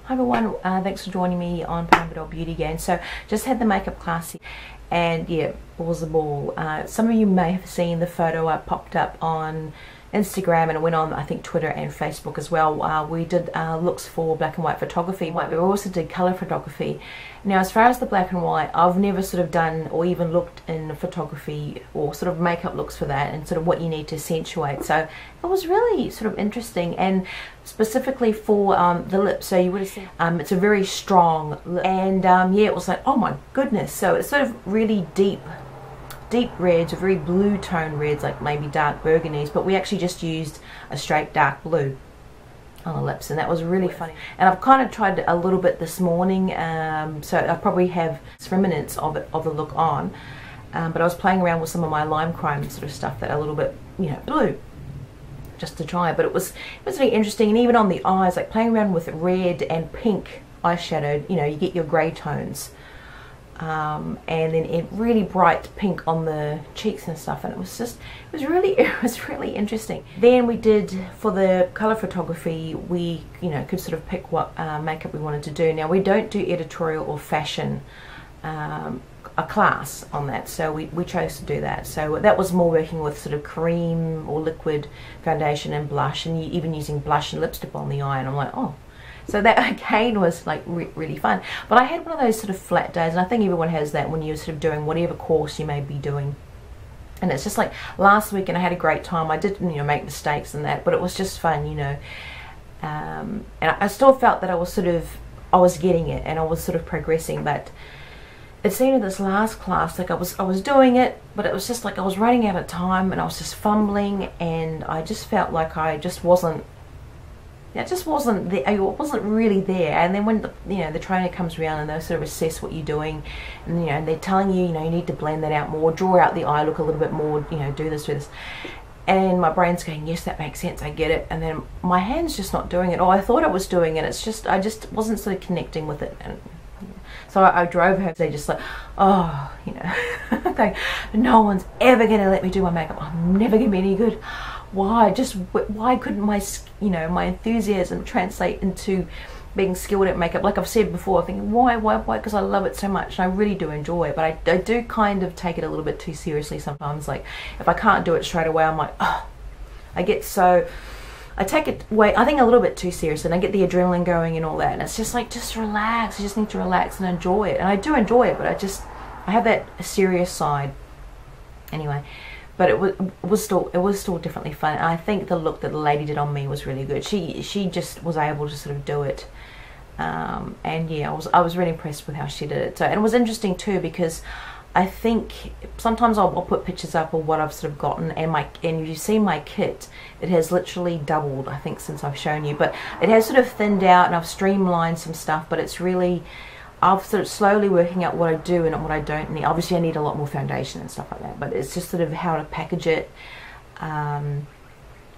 Hi everyone, thanks for joining me on Ramble Beauty again. So just had the makeup class and yeah, it was a ball. Some of you may have seen the photo I popped up on Instagram, and it went on I think Twitter and Facebook as well. We did looks for black and white photography, but we also did colour photography. Now as far as the black and white, I've never sort of done or even looked in photography or sort of makeup looks for that and sort of what you need to accentuate. So it was really sort of interesting, and specifically for the lips. So you would have seen it's a very strong lip, and yeah, it was like, oh my goodness. So it's sort of really deep reds, or very blue tone reds, like maybe dark burgundies, but we actually just used a straight dark blue on the lips, and that was really funny. And I've kind of tried a little bit this morning, so I probably have remnants of the look on, but I was playing around with some of my lime crime sort of stuff that a little bit, you know, blue, just to try. But it was really interesting. And even on the eyes, like playing around with red and pink eyeshadow, you know, you get your grey tones, and then it really bright pink on the cheeks and stuff, and it was really interesting. Then we did, for the colour photography, we, you know, could sort of pick what makeup we wanted to do. Now we don't do editorial or fashion a class on that, so we chose to do that. So that was more working with sort of cream or liquid foundation and blush, and even using blush and lipstick on the eye, and I'm like, oh. So that again was like really fun. But I had one of those sort of flat days, and I think everyone has that when you're sort of doing whatever course you may be doing. And it's just like last week, and I had a great time. I did, you know, make mistakes and that, but it was just fun, you know. And I still felt that I was getting it, and I was sort of progressing. But it seemed in this last class, like I was doing it, but it was just like I was running out of time, and I was just fumbling, and I just felt like I just wasn't. It just wasn't there. It wasn't really there. And then when the trainer comes around and they sort of assess what you're doing, and you know, and they're telling you, you know, you need to blend that out more, draw out the eye look a little bit more, you know, do this, and my brain's going, yes, that makes sense, I get it, and then my hand's just not doing it. Oh, I thought I was doing it. It's just I just wasn't sort of connecting with it. And so I drove home. They just like, oh, you know, like, no one's ever gonna let me do my makeup. I'm never gonna be any good. Why couldn't my, you know, my enthusiasm translate into being skilled at makeup? Like I've said before, I think why? Because I love it so much, and I really do enjoy it. But I do kind of take it a little bit too seriously sometimes. Like if I can't do it straight away, I'm like, oh, I take it way, I think, a little bit too seriously, and I get the adrenaline going and all that, and it's just like, just relax. You just need to relax and enjoy it. And I do enjoy it, but I have that serious side anyway. But it was still definitely fun. And I think the look that the lady did on me was really good. She just was able to sort of do it, and yeah, I was really impressed with how she did it. So, and it was interesting too, because I think sometimes I'll put pictures up of what I've sort of gotten, and you see my kit, it has literally doubled, I think, since I've shown you. But it has sort of thinned out, and I've streamlined some stuff, but it's really, I'm sort of slowly working out what I do and what I don't need. Obviously I need a lot more foundation and stuff like that, but it's just sort of how to package it, and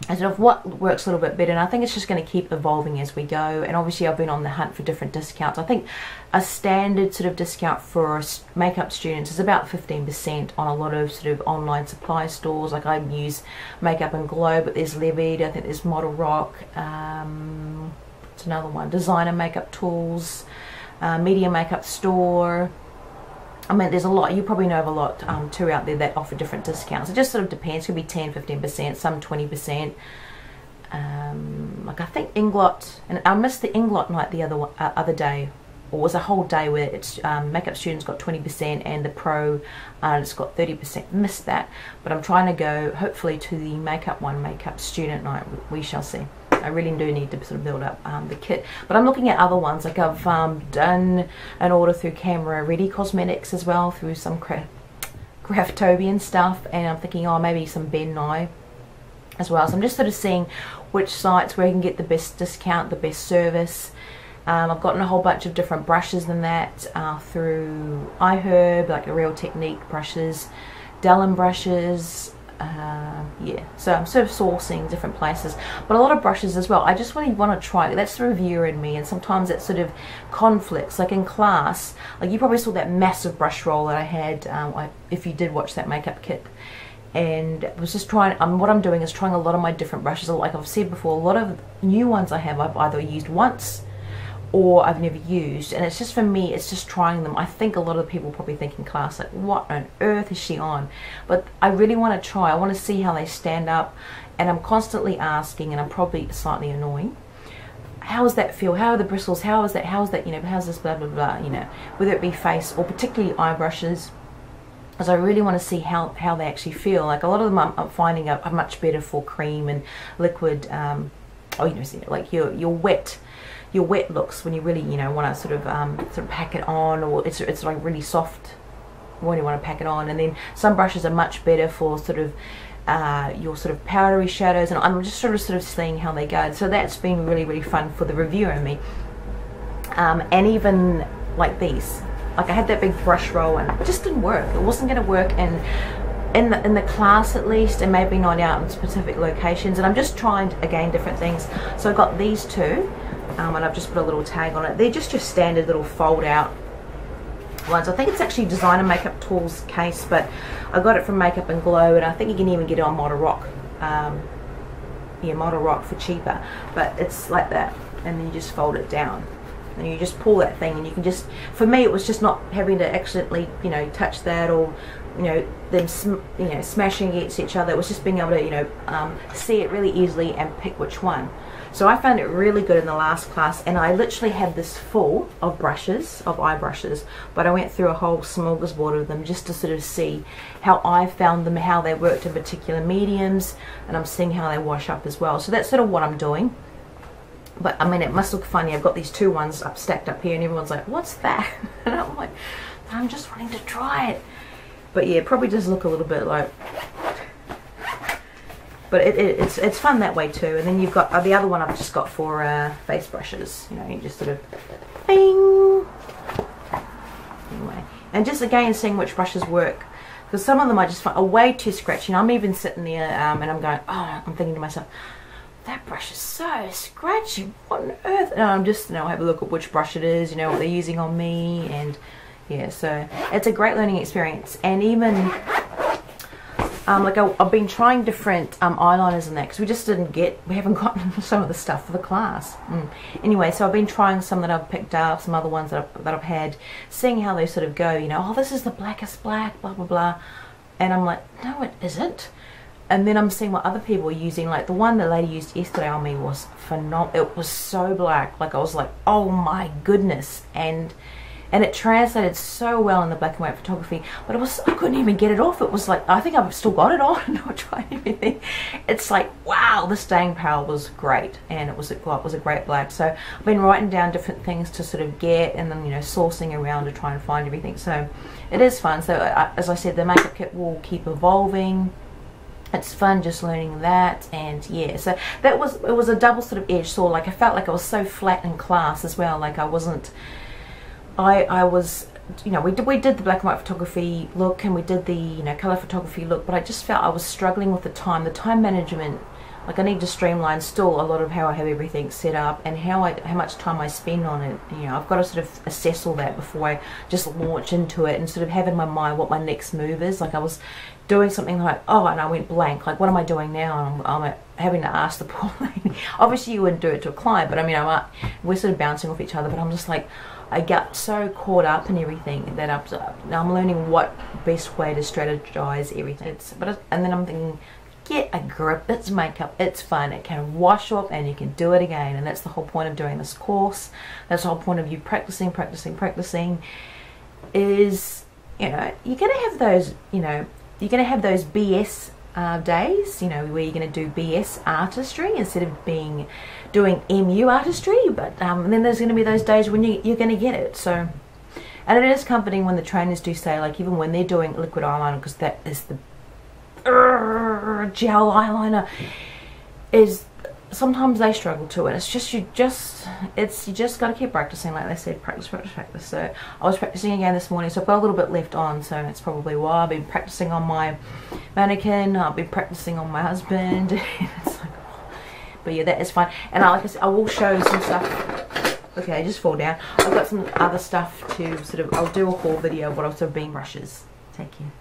sort of what works a little bit better. And I think it's just going to keep evolving as we go. And obviously I've been on the hunt for different discounts. I think a standard sort of discount for makeup students is about 15% on a lot of sort of online supply stores. Like I use Makeup and Glow, but there's Levied, I think there's Model Rock, it's another one, Designer Makeup Tools, Media Makeup Store. I mean, there's a lot. You probably know of a lot too out there that offer different discounts. It just sort of depends. It could be 10, 15%, some 20%. Like I think Inglot, and I missed the Inglot night the other day, or it was a whole day where it's makeup students got 20% and the pro it's got 30%. Missed that, but I'm trying to go hopefully to the makeup student night. We shall see. I really do need to sort of build up the kit, but I'm looking at other ones. Like I've done an order through Camera Ready Cosmetics as well, through some Craftobian stuff, and I'm thinking, oh, maybe some Ben Nye as well. So I'm just sort of seeing which sites where you can get the best discount, the best service. I've gotten a whole bunch of different brushes than that through iHerb, like the Real Technique brushes, Dellen brushes. Yeah, so I'm sort of sourcing different places, but a lot of brushes as well. I just really want to try. That's the reviewer in me, and sometimes it sort of conflicts. Like in class, like you probably saw that massive brush roll that I had, if you did watch that makeup kit, and I was just trying, what I'm doing is trying a lot of my different brushes. Like I've said before, a lot of new ones I've either used once or I've never used, and it's just, for me, it's just trying them. I think a lot of people probably think in class like, what on earth is she on? But I really want to try. I want to see how they stand up, and I'm constantly asking, and I'm probably slightly annoying, how does that feel? How are the bristles? How is that, you know, how's this, blah blah blah, you know, whether it be face or particularly eye brushes, because I really want to see how they actually feel. Like a lot of them I'm finding are much better for cream and liquid, oh, you know, like your wet looks, when you really, you know, want to sort of pack it on, or it's like really soft when you want to pack it on. And then some brushes are much better for sort of your sort of powdery shadows, and I'm just sort of seeing how they go. So that's been really fun for the reviewer and me. And even like these, like I had that big brush roll and it just didn't work. It wasn't going to work in the class, at least, and maybe not out in specific locations. And I'm just trying again different things. So I got these two, and I've just put a little tag on it. They're just your standard little fold out ones. I think it's actually Designer Makeup Tools case, but I got it from Makeup and Glow, and I think you can even get it on Model Rock. Yeah, Model Rock for cheaper. But it's like that, and then you just fold it down, and you just pull that thing, and you can just, for me, it was just not having to accidentally, you know, touch that, or you know, them smashing against each other. It was just being able to, you know, see it really easily and pick which one. So I found it really good in the last class, and I literally had this full of brushes, of eye brushes, but I went through a whole smorgasbord of them just to sort of see how I found them, how they worked in particular mediums, and I'm seeing how they wash up as well. So that's sort of what I'm doing. But I mean, it must look funny. I've got these two ones stacked up here, and everyone's like, what's that? And I'm like, I'm just wanting to try it. But yeah, it probably does look a little bit like, but it's fun that way too. And then you've got the other one I've just got for face brushes. You know, you just sort of bing. Anyway, and just again seeing which brushes work, because some of them I just find are way too scratchy. And I'm even sitting there and I'm going, oh, I'm thinking to myself, that brush is so scratchy. What on earth? And I'm just, you know, have a look at which brush it is. You know what they're using on me, and yeah, so it's a great learning experience. And even like I've been trying different eyeliners and that, because we haven't gotten some of the stuff for the class. Anyway, so I've been trying some that I've picked up, some other ones that I've had, seeing how they sort of go, you know, oh, this is the blackest black, blah blah blah, and I'm like, no it isn't. And then I'm seeing what other people are using. Like the one the lady used yesterday on me was phenomenal. It was so black, like I was like, oh my goodness. And it translated so well in the black and white photography, but I couldn't even get it off. It was like, I think I've still got it on, not trying anything. It's like, wow, the staying power was great, and it was a great black. So I've been writing down different things to sort of get, and then, you know, sourcing around to try and find everything. So it is fun. So as I said, the makeup kit will keep evolving. It's fun just learning that. And yeah, so it was a double sort of edged sword. Like I felt like I was so flat in class as well. Like I wasn't, I was, you know, we did the black and white photography look, and we did the, you know, color photography look, but I just felt I was struggling with the time management. Like I need to streamline still a lot of how I have everything set up, and how much time I spend on it. You know, I've got to sort of assess all that before I just launch into it, and sort of have in my mind what my next move is. Like I was doing something like, oh, and I went blank. Like, what am I doing now? And I'm having to ask the poor lady. Obviously, you wouldn't do it to a client, but I mean, we're sort of bouncing off each other. But I'm just like, I got so caught up in everything that I'm learning what best way to strategize everything. And then I'm thinking, get a grip. It's makeup. It's fun. It can wash off, and you can do it again. And that's the whole point of doing this course. That's the whole point of you practicing. Is, you know, you're gonna have those, you know, you're gonna have those BS days, you know, where you're going to do BS artistry instead of doing MU artistry, but and then there's going to be those days when you're going to get it. So, and it is comforting when the trainers do say, like, even when they're doing liquid eyeliner, because that is the gel eyeliner, is sometimes they struggle too, and it's just you just got to keep practicing. Like they said, practice. So I was practicing again this morning, so I've got a little bit left on, so that's probably why. I've been practicing on my mannequin, I've been practicing on my husband. It's like, but yeah, that is fun. And like I said, I will show some stuff. Okay, just fall down. I've got some other stuff to sort of, I'll do a haul video of what I've sort of been brushes. Take care.